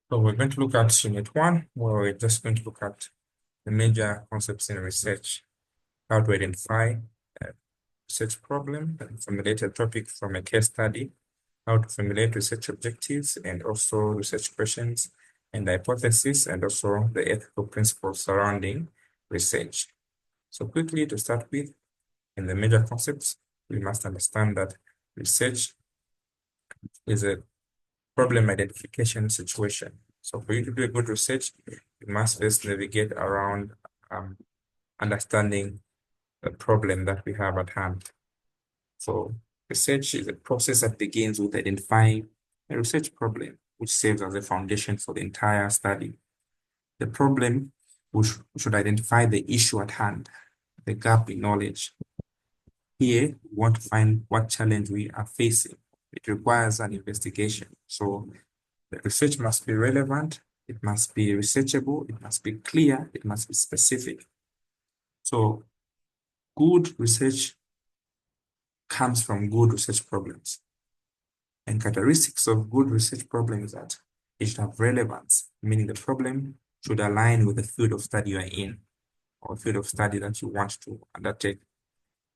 So we're going to look at Unit 1, where we're just going to look at the major concepts in research, how to identify a research problem and formulate a topic from a case study, how to formulate research objectives and also research questions and hypotheses, and also the ethical principles surrounding research. So quickly to start with, in the major concepts, we must understand that research is a problem identification situation. So for you to do a good research, you must first navigate around understanding the problem that we have at hand. So research is a process that begins with identifying a research problem, which serves as a foundation for the entire study. The problem, we should identify the issue at hand, the gap in knowledge. Here, we want to find what challenge we are facing. It requires an investigation. So the research must be relevant, it must be researchable, it must be clear, it must be specific. So good research comes from good research problems. And characteristics of good research problems that it should have relevance, meaning the problem should align with the field of study you are in, or field of study that you want to undertake.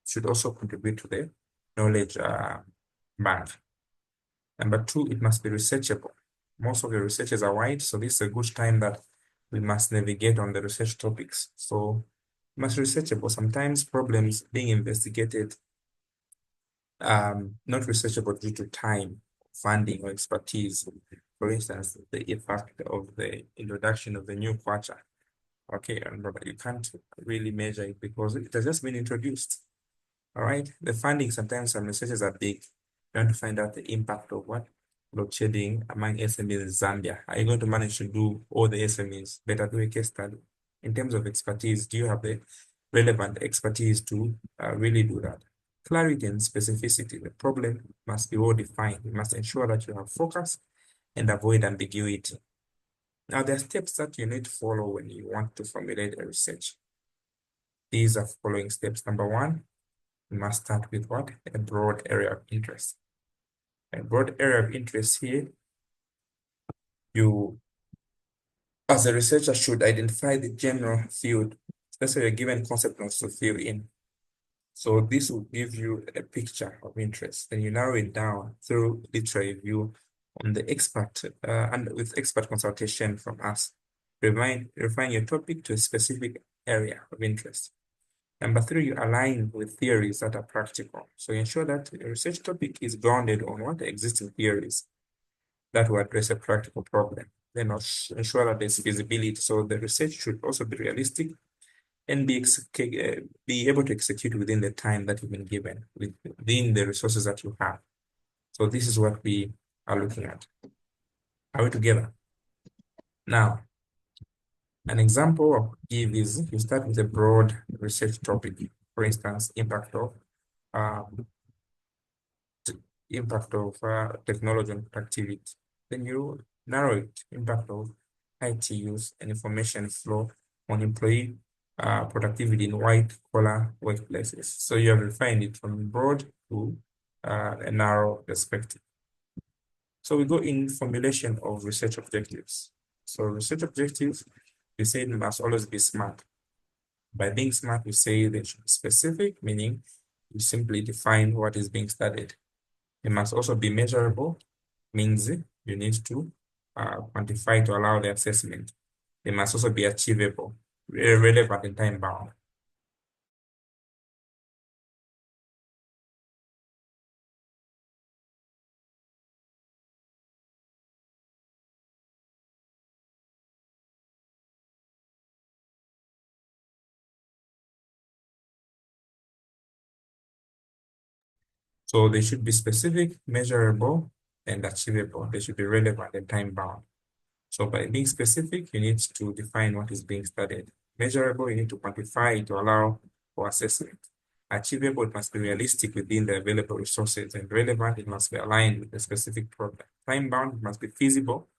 It should also contribute to the knowledge bank. Number two, it must be researchable. Most of the researchers are wide, so this is a good time that we must navigate on the research topics. So it must be researchable. Sometimes problems being investigated not researchable due to time, funding, or expertise. For instance, the effect of the introduction of the new kwacha. Okay, but you can't really measure it because it has just been introduced. All right, the funding, sometimes some researchers are big, trying to find out the impact of what load shedding among SMEs in Zambia. Are you going to manage to do all the SMEs? Better do a case study. In terms of expertise, do you have the relevant expertise to really do that? Clarity and specificity. The problem must be well defined. You must ensure that you have focus and avoid ambiguity. Now, there are steps that you need to follow when you want to formulate a research. These are following steps. Number one, you must start with what? A broad area of interest. A broad area of interest here, you, as a researcher, should identify the general field. Let's say a given concept wants to fill in. So this will give you a picture of interest. Then you narrow it down through literature review on the expert and with expert consultation from us. Refine your topic to a specific area of interest. Number three, you align with theories that are practical. So ensure that your research topic is grounded on what existing theories that will address a practical problem. Then ensure that there's feasibility. So the research should also be realistic and be able to execute within the time that you've been given, within the resources that you have. So this is what we are looking at. Are we together? Now, an example of give is you start with a broad research topic, for instance, impact of technology on productivity. Then you narrow it, impact of IT use and information flow on employee productivity in white collar workplaces. So you have refined it from broad to a narrow perspective. So we go in formulation of research objectives. So research objectives, we say they must always be SMART. By being SMART, we say they should be specific, meaning you simply define what is being studied. It must also be measurable, means you need to quantify to allow the assessment. They must also be achievable, relevant and time bound. So they should be specific, measurable, and achievable. They should be relevant and time bound. So by being specific, you need to define what is being studied. Measurable, you need to quantify to allow for assessment. Achievable, it must be realistic within the available resources, and relevant, it must be aligned with the specific problem. Time bound, it must be feasible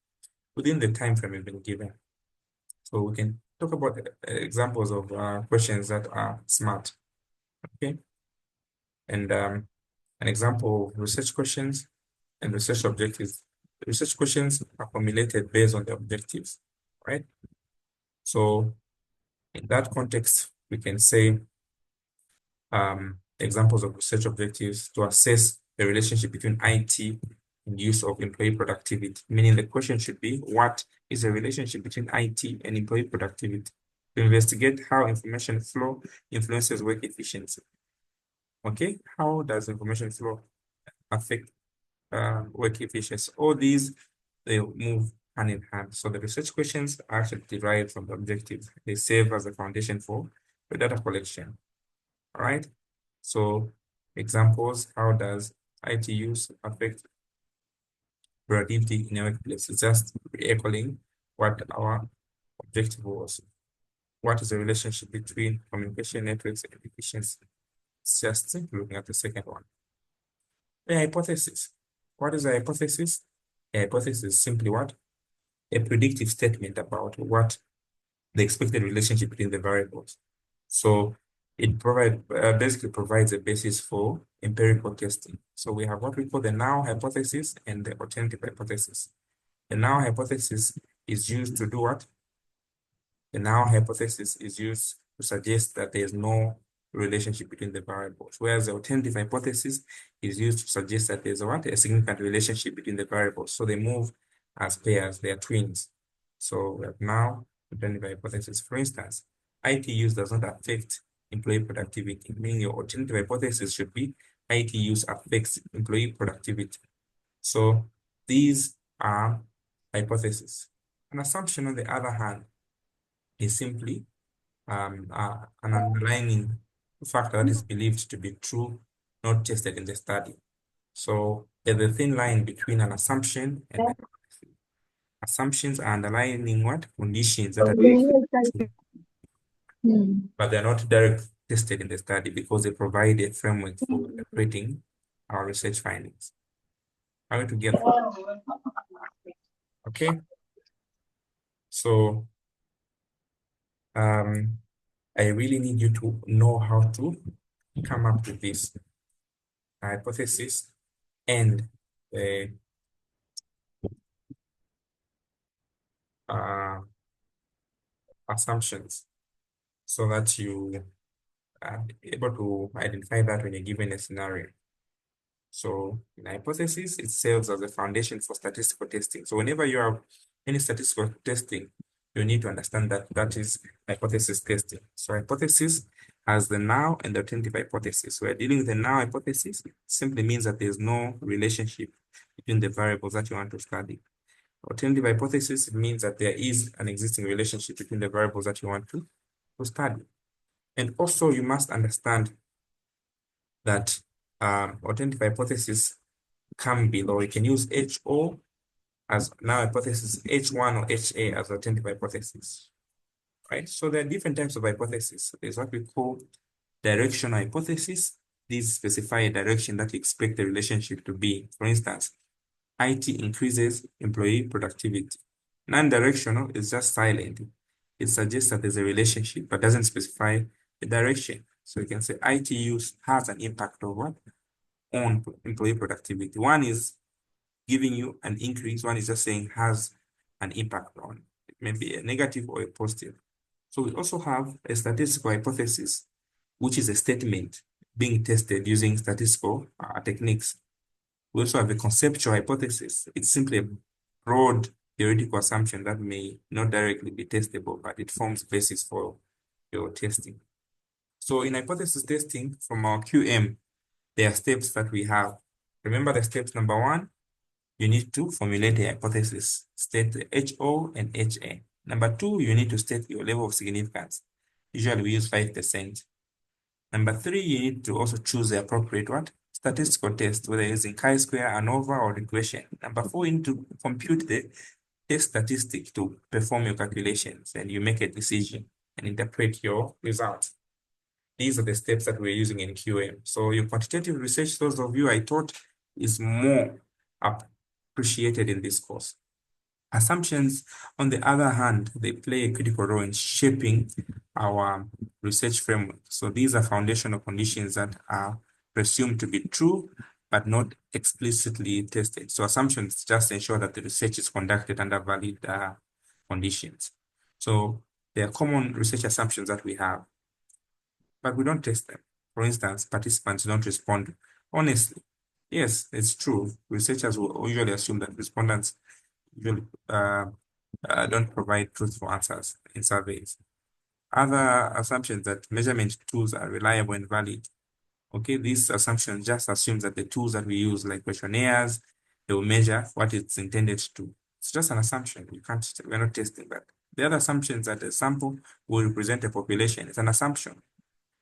within the time frame you've been given. So we can talk about examples of questions that are SMART. Okay, and an example of research questions and research objectives Research questions are formulated based on the objectives, right? So in that context, we can say examples of research objectives to assess the relationship between IT and use of employee productivity, meaning the question should be, what is the relationship between IT and employee productivity? To investigate how information flow influences work efficiency. Okay, how does information flow affect work efficiency? All these, they move hand in hand. So the research questions are actually derived from the objectives. They serve as a foundation for the data collection. All right. So examples, how does IT use affect productivity in a workplace? It's just echoing what our objective was. What is the relationship between communication networks and efficiency? It's just looking at the second one. The hypothesis. What is a hypothesis? A hypothesis is simply what? A predictive statement about what the expected relationship between the variables. So it basically provides a basis for empirical testing. So we have what we call the null hypothesis and the alternative hypothesis. The null hypothesis is used to do what? The null hypothesis is used to suggest that there is no relationship between the variables, whereas the alternative hypothesis is used to suggest that there's a significant relationship between the variables. So they move as pairs, they are twins. So we have now alternative hypothesis. For instance, IT use does not affect employee productivity, meaning your alternative hypothesis should be IT use affects employee productivity. So these are hypotheses. An assumption, on the other hand, is simply an underlying factor that is believed to be true, not tested in the study. So there's a thin line between an assumption and hypothesis. Assumptions are underlying what? Conditions that are true, but they're not directly tested in the study because they provide a framework for interpreting our research findings. Are we together? Okay. So I really need you to know how to come up with this hypothesis and uh, assumptions so that you are able to identify that when you're given a scenario. So in hypothesis, it serves as a foundation for statistical testing. So whenever you have any statistical testing, you need to understand that that is hypothesis testing. So hypothesis has the null and the alternative hypothesis. We're dealing with the null hypothesis. It simply means that there's no relationship between the variables that you want to study. Alternative hypothesis means that there is an existing relationship between the variables that you want to study. And also you must understand that alternative hypothesis come below. You can use HO as null hypothesis, H1 or HA as alternative hypothesis, right? So there are different types of hypothesis. There's what we call directional hypothesis. These specify a direction that you expect the relationship to be. For instance, IT increases employee productivity. Non-directional is just silent. It suggests that there's a relationship, but doesn't specify the direction. So you can say IT use has an impact of what? On employee productivity. One is giving you an increase. One is just saying has an impact on. It may be a negative or a positive. So we also have a statistical hypothesis, which is a statement being tested using statistical techniques. We also have a conceptual hypothesis. It's simply a broad theoretical assumption that may not directly be testable, but it forms basis for your testing. So in hypothesis testing from our QM, there are steps that we have. Remember the steps. Number one, you need to formulate a hypothesis, state the HO and HA. Number two, you need to state your level of significance. Usually we use 5%. Number three, you need to also choose the appropriate what? Statistical test, whether using chi-square, ANOVA, or regression. Number four, you need to compute the test statistic to perform your calculations, and you make a decision and interpret your results. These are the steps that we're using in QM. So your quantitative research, those of you I taught, is more appreciated in this course. Assumptions, on the other hand, they play a critical role in shaping our research framework. So these are foundational conditions that are presumed to be true, but not explicitly tested. So assumptions just ensure that the research is conducted under valid conditions. So there are common research assumptions that we have, but we don't test them. For instance, participants don't respond honestly. Yes, it's true. Researchers will usually assume that respondents usually don't provide truthful answers in surveys. Other assumptions that measurement tools are reliable and valid. Okay, this assumption just assumes that the tools that we use, like questionnaires, they will measure what it's intended to. It's just an assumption. We're not testing that. The other assumption is that a sample will represent a population. It's an assumption.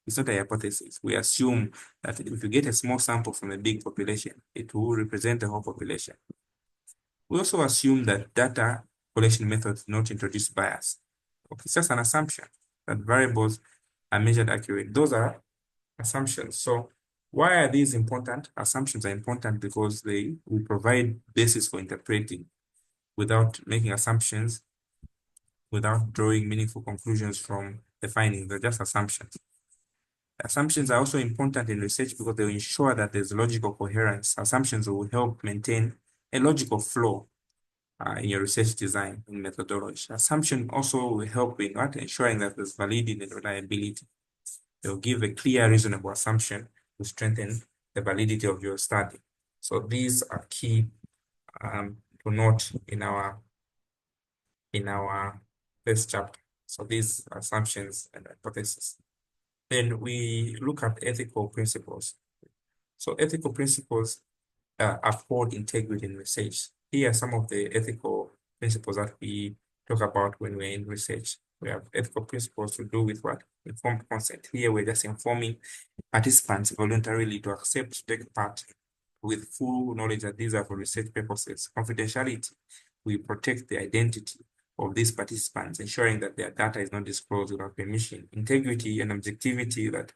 It's not a hypothesis. We assume that if you get a small sample from a big population, it will represent the whole population. We also assume that data collection methods do not introduce bias. Okay, it's just an assumption that variables are measured accurately. Those are assumptions. So why are these important? Assumptions are important because they will provide basis for interpreting without making assumptions, without drawing meaningful conclusions from the findings. They're just assumptions. Assumptions are also important in research because they will ensure that there's logical coherence. Assumptions will help maintain a logical flow in your research design and methodology. Assumption also will help in ensuring that there's validity and reliability. They'll give a clear, reasonable assumption to strengthen the validity of your study. So these are key to note in our first chapter. So these assumptions and hypotheses. Then we look at ethical principles. So ethical principles uphold integrity in research. Here are some of the ethical principles that we talk about when we're in research. We have ethical principles to do with what? Informed consent. Here we're just informing participants voluntarily to accept to take part with full knowledge that these are for research purposes. Confidentiality, we protect the identity of these participants, ensuring that their data is not disclosed without permission. Integrity and objectivity, that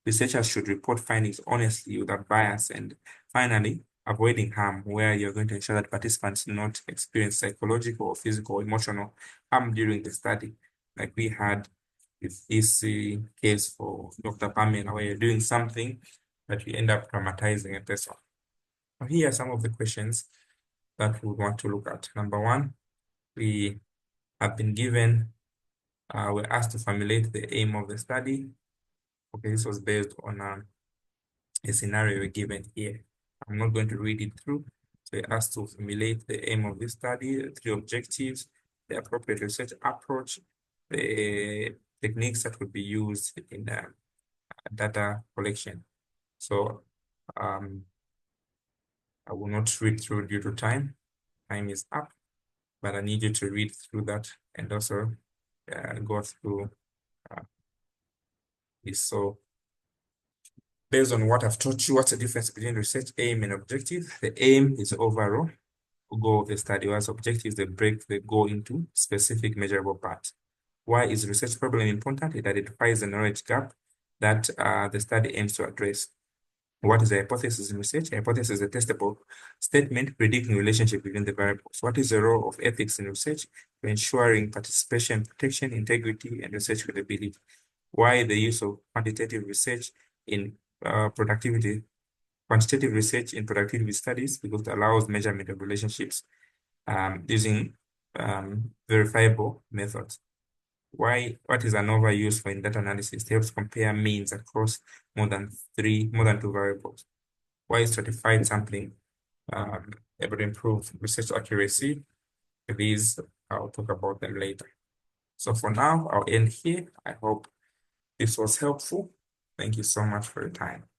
researchers should report findings honestly without bias. And finally, avoiding harm, where you're going to ensure that participants do not experience psychological or physical or emotional harm during the study. Like we had with this case for Dr. Pamela, where you're doing something that you end up traumatizing a person. Here are some of the questions that we want to look at. Number one, we have been given, we're asked to formulate the aim of the study. Okay, this was based on a scenario given here. I'm not going to read it through. So we're asked to formulate the aim of this study, the three objectives, the appropriate research approach, the techniques that would be used in data collection. So I will not read through due to time. Time is up, but I need you to read through that and also go through this. So based on what I've taught you, what's the difference between research aim and objective? The aim is overall goal of the study, whereas objectives, they break the goal into specific measurable parts. Why is research problem important? It identifies the knowledge gap that the study aims to address. What is a hypothesis in research? A hypothesis is a testable statement predicting relationship between the variables. What is the role of ethics in research? For ensuring participation, protection, integrity, and research credibility. Why the use of quantitative research in quantitative research in productivity studies? Because it allows measurement of relationships using verifiable methods. What is ANOVA used for in data analysis? It helps compare means across more than two variables. Why is stratified sampling able to improve research accuracy? These, I'll talk about them later. So for now, I'll end here. I hope this was helpful. Thank you so much for your time.